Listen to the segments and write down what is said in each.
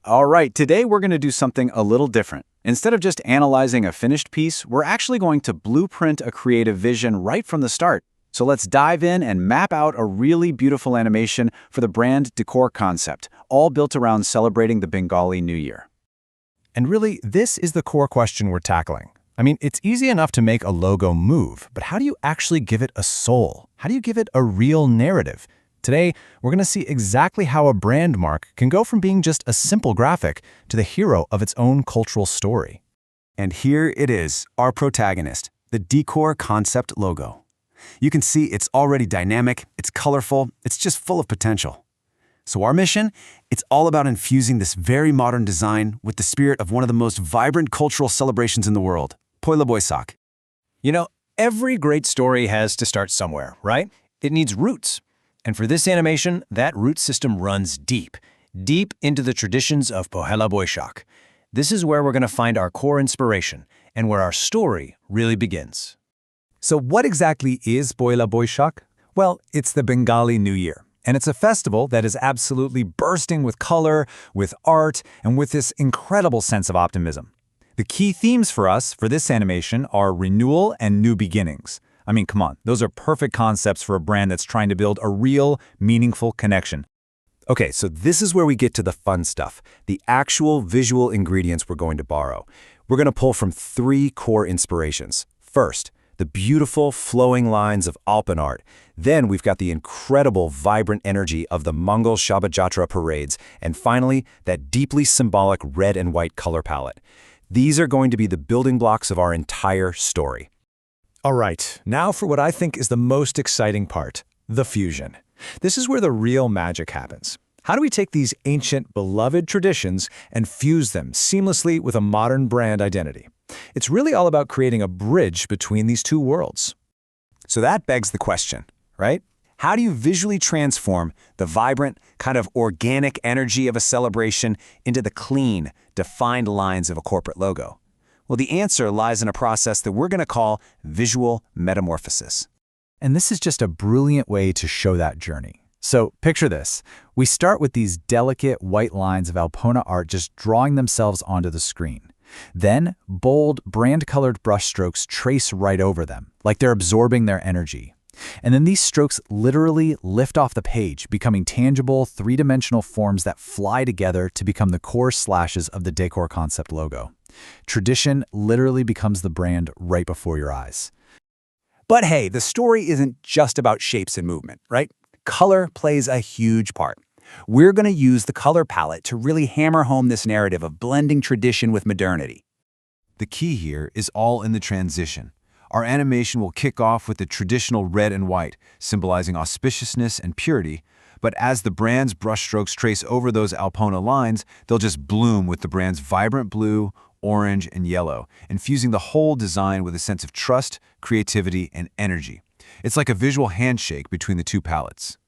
All right, today we're going to do something a little different. Instead of just analyzing a finished piece, we're actually going to blueprint a creative vision right from the start. So let's dive in and map out a really beautiful animation for the brand DECOR CONCEPT, all built around celebrating the Bengali New Year. And really, this is the core question we're tackling. I mean, it's easy enough to make a logo move, but how do you actually give it a soul? How do you give it a real narrative? Today, we're going to see exactly how a brand mark can go from being just a simple graphic to the hero of its own cultural story. And here it is, our protagonist, the DECOR CONCEPT logo. You can see it's already dynamic, it's colorful, it's just full of potential. So our mission? It's all about infusing this very modern design with the spirit of one of the most vibrant cultural celebrations in the world, Poila Baisakh. You know, every great story has to start somewhere, right? It needs roots. And for this animation, that root system runs deep into the traditions of Poila Baisakh. This is where we're going to find our core inspiration and where our story really begins. So what exactly is Poila Baisakh? Well, it's the Bengali New Year. And it's a festival that is absolutely bursting with color, with art, and with this incredible sense of optimism. The key themes for us for this animation are renewal and new beginnings. I mean, come on, those are perfect concepts for a brand that's trying to build a real, meaningful connection. Okay, so this is where we get to the fun stuff, the actual visual ingredients we're going to borrow. We're going to pull from 3 core inspirations. First, the beautiful flowing lines of Alpine art. Then we've got the incredible vibrant energy of the Mongol Shobha parades. And finally, that deeply symbolic red and white color palette. These are going to be the building blocks of our entire story. All right, now for what I think is the most exciting part, the fusion. This is where the real magic happens. How do we take these ancient, beloved traditions and fuse them seamlessly with a modern brand identity? It's really all about creating a bridge between these two worlds. So that begs the question, right? How do you visually transform the vibrant, kind of organic energy of a celebration into the clean, defined lines of a corporate logo? Well, the answer lies in a process that we're going to call visual metamorphosis. And this is just a brilliant way to show that journey. So picture this. We start with these delicate white lines of Alpona art just drawing themselves onto the screen. Then, bold, brand-colored brushstrokes trace right over them, like they're absorbing their energy. And then these strokes literally lift off the page, becoming tangible, three-dimensional forms that fly together to become the core slashes of the DECOR CONCEPT logo. Tradition literally becomes the brand right before your eyes. But hey, the story isn't just about shapes and movement, right? Color plays a huge part. We're going to use the color palette to really hammer home this narrative of blending tradition with modernity. The key here is all in the transition. Our animation will kick off with the traditional red and white, symbolizing auspiciousness and purity, but as the brand's brushstrokes trace over those Alpona lines, they'll just bloom with the brand's vibrant blue, orange, and yellow, infusing the whole design with a sense of trust, creativity, and energy. It's like a visual handshake between the two palettes.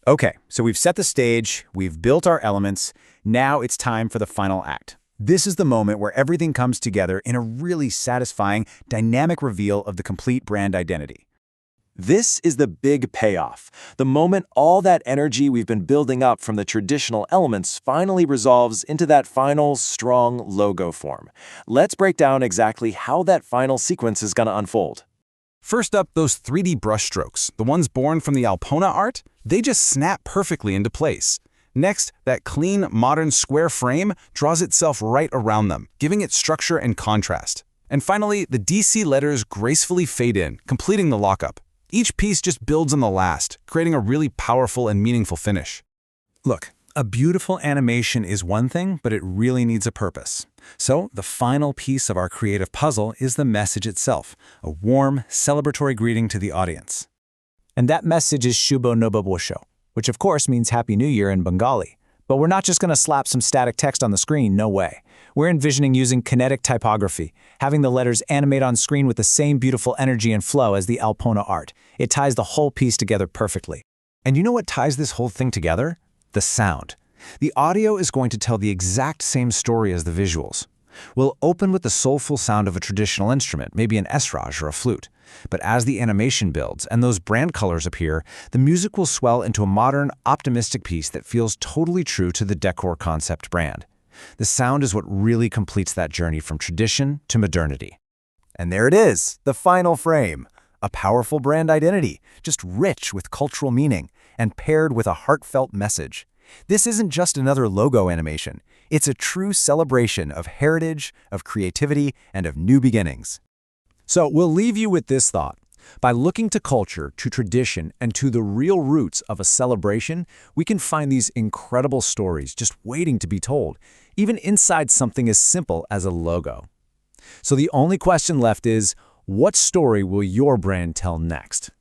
Okay, so we've set the stage, we've built our elements, now it's time for the final act. This is the moment where everything comes together in a really satisfying, dynamic reveal of the complete brand identity. This is the big payoff, the moment all that energy we've been building up from the traditional elements finally resolves into that final, strong logo form. Let's break down exactly how that final sequence is going to unfold. First up, those 3D brushstrokes, the ones born from the Alpona art, they just snap perfectly into place. Next, that clean, modern square frame draws itself right around them, giving it structure and contrast. And finally, the DC letters gracefully fade in, completing the lockup. Each piece just builds on the last, creating a really powerful and meaningful finish. Look, a beautiful animation is one thing, but it really needs a purpose. So the final piece of our creative puzzle is the message itself, a warm, celebratory greeting to the audience. And that message is Shubho Nobabosho, which of course means Happy New Year in Bengali. But we're not just going to slap some static text on the screen, no way. We're envisioning using kinetic typography, having the letters animate on screen with the same beautiful energy and flow as the Alpona art. It ties the whole piece together perfectly. And you know what ties this whole thing together? The sound. The audio is going to tell the exact same story as the visuals. We'll open with the soulful sound of a traditional instrument, maybe an esraj or a flute. But as the animation builds and those brand colors appear, the music will swell into a modern, optimistic piece that feels totally true to the DECOR CONCEPT brand. The sound is what really completes that journey from tradition to modernity. And there it is, the final frame. A powerful brand identity, just rich with cultural meaning and paired with a heartfelt message. This isn't just another logo animation. It's a true celebration of heritage, of creativity, and of new beginnings. So we'll leave you with this thought. By looking to culture, to tradition, and to the real roots of a celebration, we can find these incredible stories just waiting to be told, even inside something as simple as a logo. So the only question left is, what story will your brand tell next?